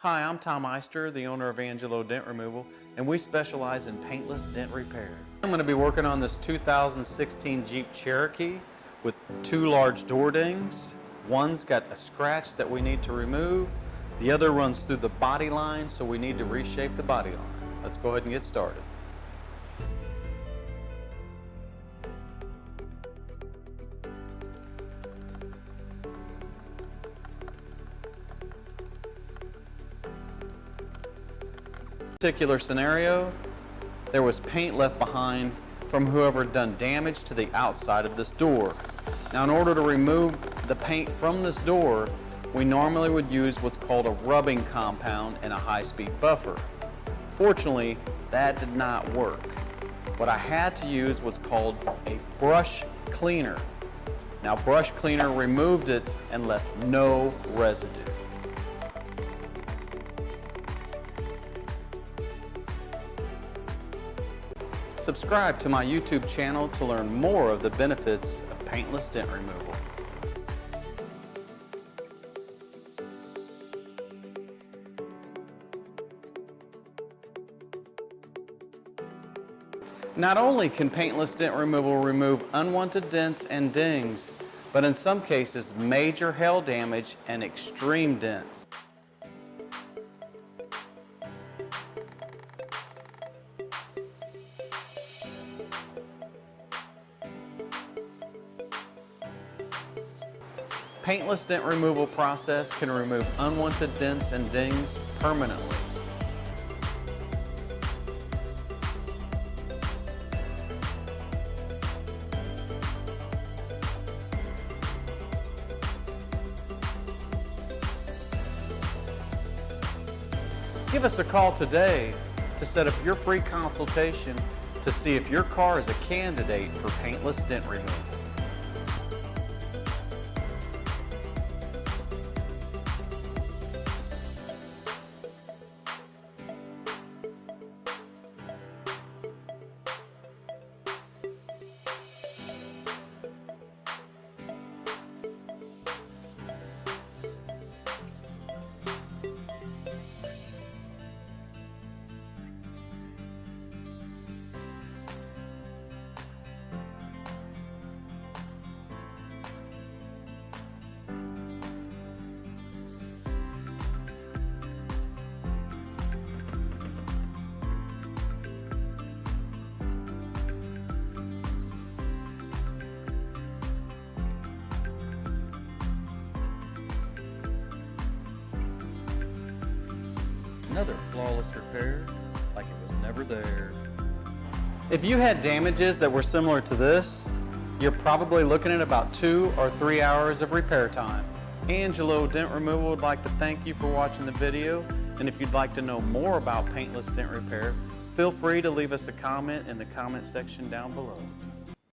Hi, I'm Tom Eister, the owner of Angelo Dent Removal, and we specialize in paintless dent repair. I'm going to be working on this 2016 Jeep Cherokee with two large door dings. One's got a scratch that we need to remove. The other runs through the body line, so we need to reshape the body line. Let's go ahead and get started. Particular scenario, there was paint left behind from whoever had done damage to the outside of this door. Now, in order to remove the paint from this door, we normally would use what's called a rubbing compound and a high-speed buffer. Fortunately, that did not work. What I had to use was called a brush cleaner. Now, brush cleaner removed it and left no residue. Subscribe to my YouTube channel to learn more of the benefits of paintless dent removal. Not only can paintless dent removal remove unwanted dents and dings, but in some cases major hail damage and extreme dents. Paintless dent removal process can remove unwanted dents and dings permanently. Give us a call today to set up your free consultation to see if your car is a candidate for paintless dent removal. Another flawless repair, like it was never there. If you had damages that were similar to this, you're probably looking at about 2 or 3 hours of repair time. Angelo Dent Removal would like to thank you for watching the video, and if you'd like to know more about paintless dent repair, feel free to leave us a comment in the comment section down below.